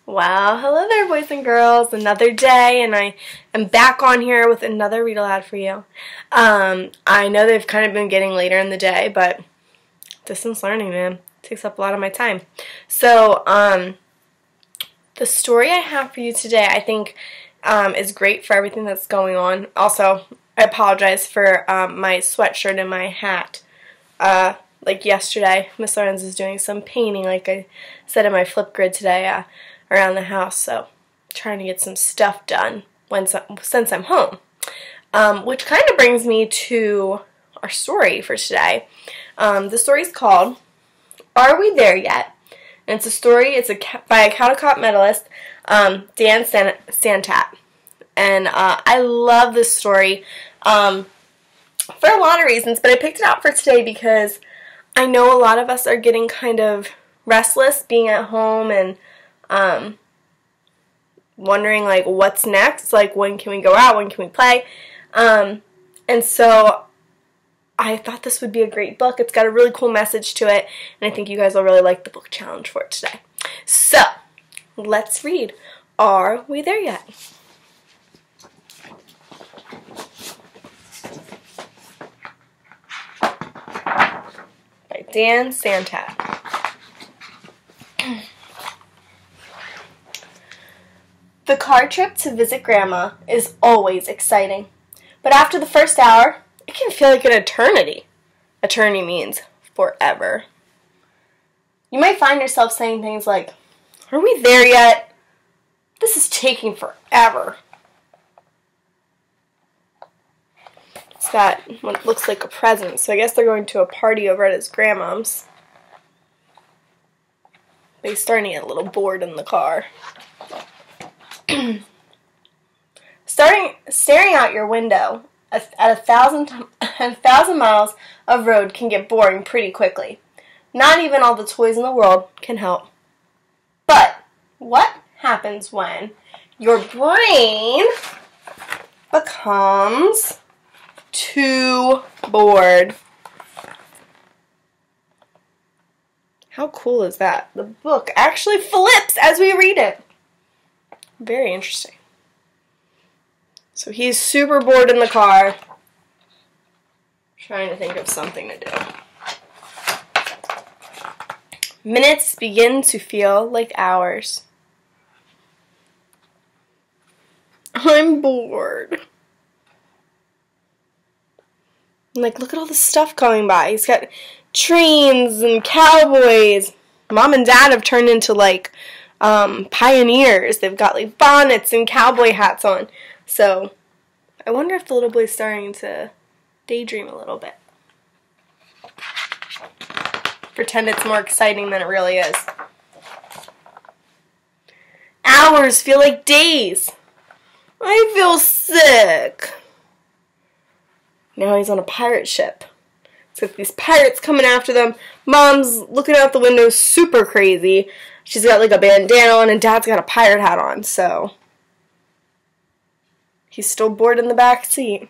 Well, hello there, boys and girls. Another day, and I am back on here with another read aloud for you. I know they've kind of been getting later in the day, but distance learning, man, takes up a lot of my time. So, the story I have for you today, I think, is great for everything that's going on. Also, I apologize for my sweatshirt and my hat. Like yesterday, Miss Lorenz is doing some painting, like I said in my flip grid today, around the house, so trying to get some stuff done since I'm home. Which kind of brings me to our story for today. The story's called Are We There Yet? And it's a story, by a Caldecott medalist, Dan Santat. And I love this story for a lot of reasons, but I picked it out for today because I know a lot of us are getting kind of restless being at home and wondering like what's next, like when can we go out, when can we play, and so I thought this would be a great book. It's got a really cool message to it, and I think you guys will really like the book challenge for it today. So let's read Are We There Yet? By Dan Santat. The car trip to visit Grandma is always exciting, but after the first hour, it can feel like an eternity. Eternity means forever. You might find yourself saying things like, "Are we there yet? This is taking forever." It's got what looks like a present, so I guess they're going to a party over at his grandmom's. But he's starting to get a little bored in the car. Staring out your window at a thousand miles of road can get boring pretty quickly. Not even all the toys in the world can help. But what happens when your brain becomes too bored? How cool is that? The book actually flips as we read it. Very interesting. So he's super bored in the car, trying to think of something to do. Minutes begin to feel like hours. I'm bored. And like, look at all the stuff going by. He's got trains and cowboys. Mom and Dad have turned into like pioneers. They've got like bonnets and cowboy hats on. So I wonder if the little boy's starting to daydream a little bit. Pretend it's more exciting than it really is. Hours feel like days. I feel sick. Now he's on a pirate ship. So these pirates coming after them. Mom's looking out the window super crazy. She's got like a bandana on and Dad's got a pirate hat on, so he's still bored in the back seat.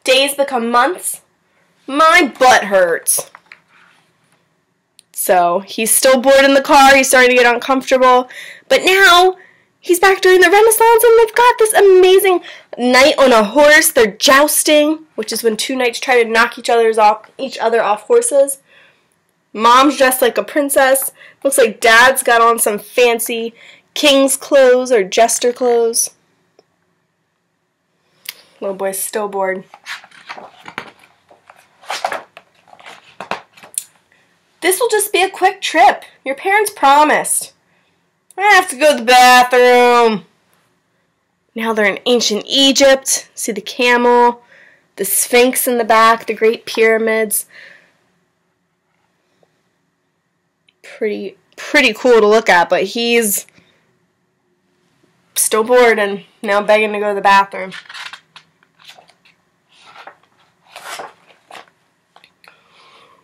Days become months. My butt hurts. So he's still bored in the car. He's starting to get uncomfortable. But now he's back during the Renaissance, and they've got this amazing knight on a horse. They're jousting, which is when two knights try to knock each other off horses. Mom's dressed like a princess. Looks like Dad's got on some fancy king's clothes or jester clothes. Little boy's still bored. This will just be a quick trip. Your parents promised. I have to go to the bathroom. Now they're in ancient Egypt. See the camel, the Sphinx in the back, the Great Pyramids. Pretty cool to look at, but he's still bored and now begging to go to the bathroom.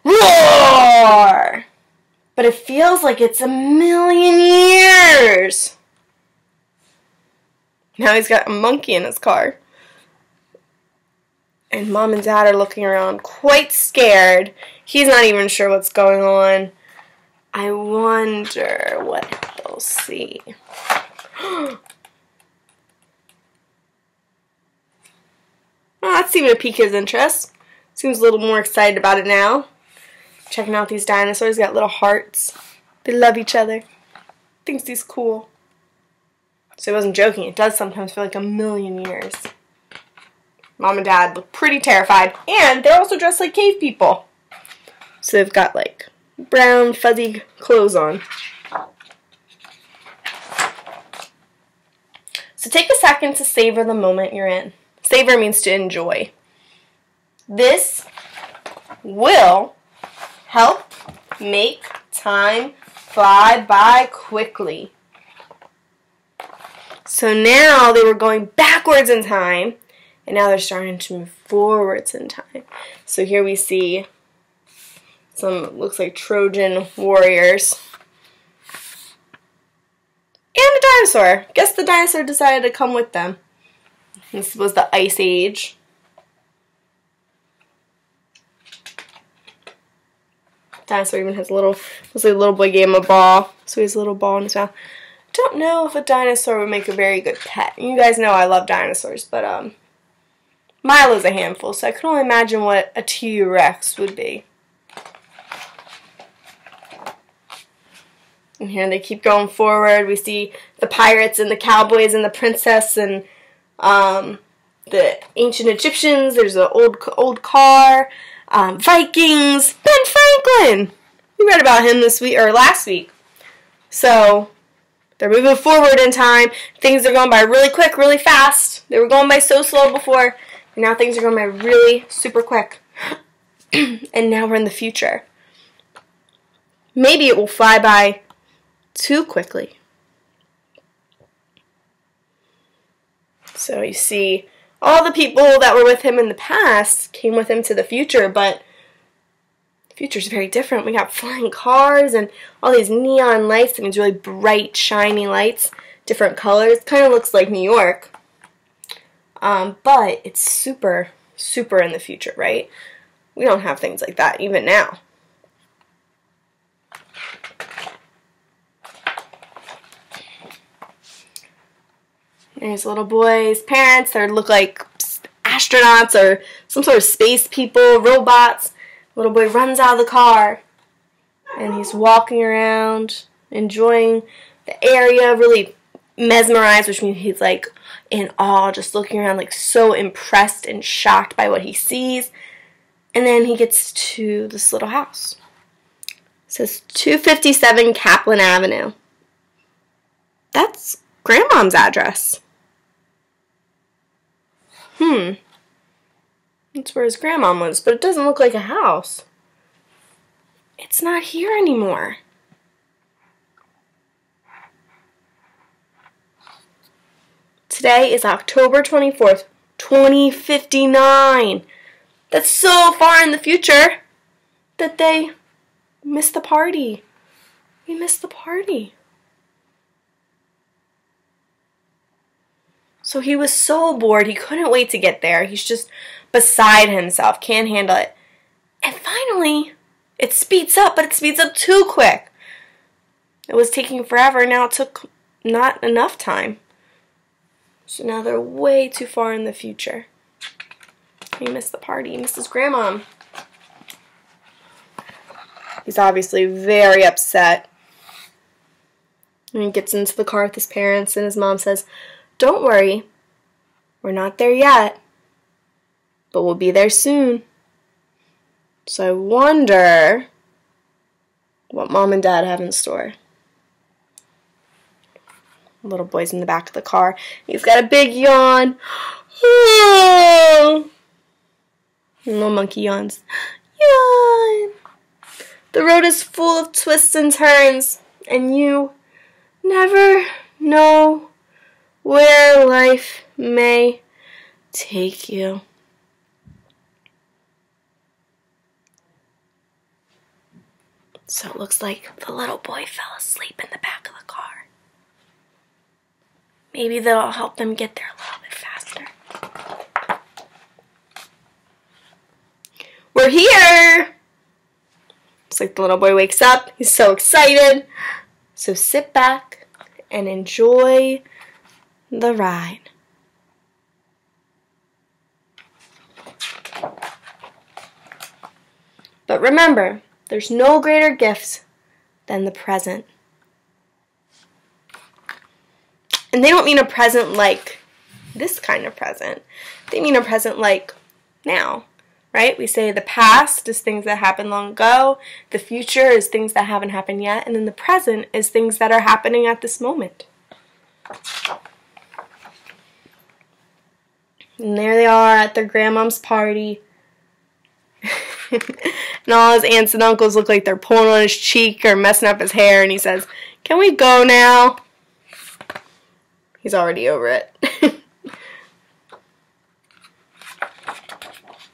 Roar! But it feels like it's a million years. Now he's got a monkey in his car. And Mom and Dad are looking around quite scared. He's not even sure what's going on. I wonder what they'll see. Oh, that seemed to pique his interest. Seems a little more excited about it now. Checking out these dinosaurs. Got little hearts. They love each other. Thinks he's cool. So he wasn't joking. It does sometimes feel like a million years. Mom and Dad look pretty terrified. And they're also dressed like cave people. So they've got like brown fuzzy clothes on. So take a second to savor the moment you're in. Savor means to enjoy. This will help make time fly by quickly. So now they were going backwards in time, and now they're starting to move forwards in time. So here we see some, looks like Trojan warriors. And a dinosaur. Guess the dinosaur decided to come with them. This was the Ice Age. Dinosaur even has a little, looks like a little boy gave him a ball. So he has a little ball in his mouth. Don't know if a dinosaur would make a very good pet. You guys know I love dinosaurs, but Milo's a handful, so I can only imagine what a T-Rex would be. And here they keep going forward. We see the pirates and the cowboys and the princess and the ancient Egyptians. There's an old car. Vikings. Ben Franklin. We read about him this week or last week. So they're moving forward in time. Things are going by really quick, really fast. They were going by so slow before, and now things are going by really super quick. And now we're in the future. Maybe it will fly by too quickly. So you see, all the people that were with him in the past came with him to the future, but the future's very different. We got flying cars and all these neon lights and these really bright, shiny lights, different colors. Kind of looks like New York, but it's super, super in the future, right? We don't have things like that even now. There's a little boy's parents. They look like astronauts or some sort of space people, robots. The little boy runs out of the car, and he's walking around, enjoying the area, really mesmerized, which means he's like in awe, just looking around like so impressed and shocked by what he sees. And then he gets to this little house. It says 257 Kaplan Avenue. That's Grandmom's address. That's where his grandmom was, but it doesn't look like a house. It's not here anymore. Today is October 24th, 2059. That's so far in the future that they missed the party. We missed the party. So he was so bored, he couldn't wait to get there. He's just beside himself, can't handle it. And finally, it speeds up, but it speeds up too quick. It was taking forever, now it took not enough time. So now they're way too far in the future. He missed the party, he missed his grandmom. He's obviously very upset. And he gets into the car with his parents, and his mom says, "Don't worry, we're not there yet, but we'll be there soon." So I wonder what Mom and Dad have in store. Little boy's in the back of the car. He's got a big yawn. Oh. Little monkey yawns. Yawn. The road is full of twists and turns, and you never know where life may take you. So it looks like the little boy fell asleep in the back of the car. Maybe that'll help them get there a little bit faster. Looks like the little boy wakes up. He's so excited. So sit back and enjoy the ride. But remember, there's no greater gift than the present. And they don't mean a present like this kind of present. They mean a present like now, right? We say the past is things that happened long ago, the future is things that haven't happened yet, and then the present is things that are happening at this moment. And there they are at their grandmom's party. And all his aunts and uncles look like they're pulling on his cheek or messing up his hair, and he says, "Can we go now?" He's already over it.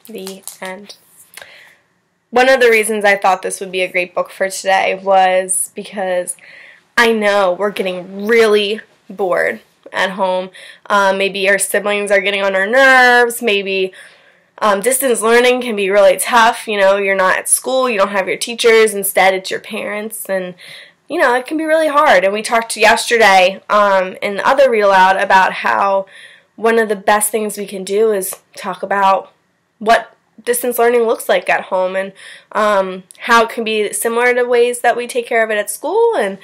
The end. One of the reasons I thought this would be a great book for today was because I know we're getting really bored at home. Maybe our siblings are getting on our nerves. Maybe distance learning can be really tough. You know, you're not at school, you don't have your teachers, instead it's your parents, and you know, it can be really hard. And we talked yesterday in the other Read Aloud about how one of the best things we can do is talk about what distance learning looks like at home, and how it can be similar to ways that we take care of it at school, and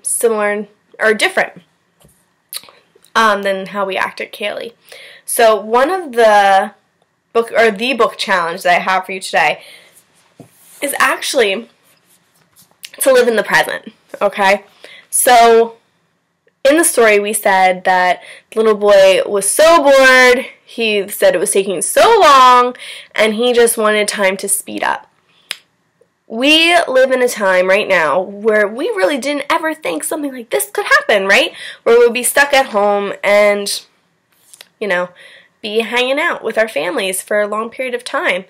similar or different than how we act at Kaylee. So one of the book challenge that I have for you today is actually to live in the present, okay? So in the story we said that the little boy was so bored, he said it was taking so long, and he just wanted time to speed up. We live in a time right now where we really didn't ever think something like this could happen, right? Where we'd be stuck at home and, you know, be hanging out with our families for a long period of time.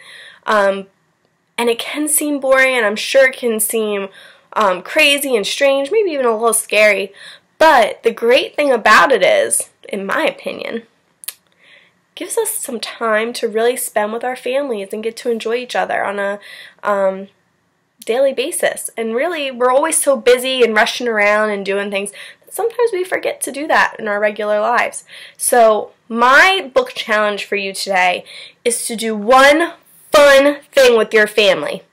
And it can seem boring, and I'm sure it can seem crazy and strange, maybe even a little scary. But the great thing about it is, in my opinion, gives us some time to really spend with our families and get to enjoy each other on a daily basis. And really, we're always so busy and rushing around and doing things that sometimes we forget to do that in our regular lives. So my book challenge for you today is to do one fun thing with your family.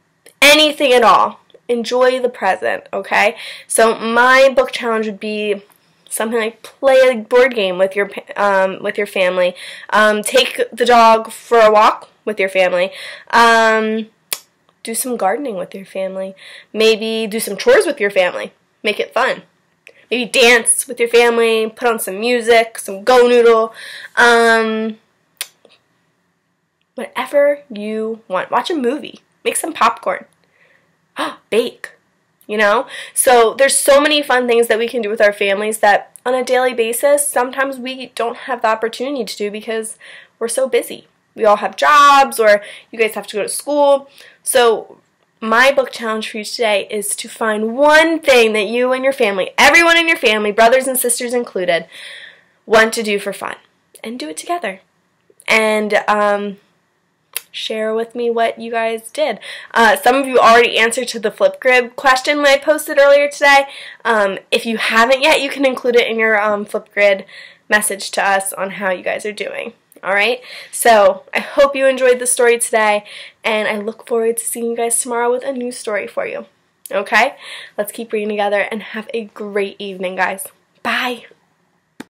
Anything at all. Enjoy the present, okay? So my book challenge would be something like play a board game with your family. Take the dog for a walk with your family. Do some gardening with your family. Maybe do some chores with your family. Make it fun. Maybe dance with your family, put on some music, some Go Noodle, whatever you want. Watch a movie. Make some popcorn. Bake. You know? So there's so many fun things that we can do with our families that on a daily basis, sometimes we don't have the opportunity to do because we're so busy. We all have jobs, or you guys have to go to school. So my book challenge for you today is to find one thing that you and your family, everyone in your family, brothers and sisters included, want to do for fun. And do it together. And share with me what you guys did. Some of you already answered to the Flipgrid question I posted earlier today. If you haven't yet, you can include it in your Flipgrid message to us on how you guys are doing. Alright, so I hope you enjoyed the story today, and I look forward to seeing you guys tomorrow with a new story for you. Okay? Let's keep reading together and have a great evening, guys. Bye!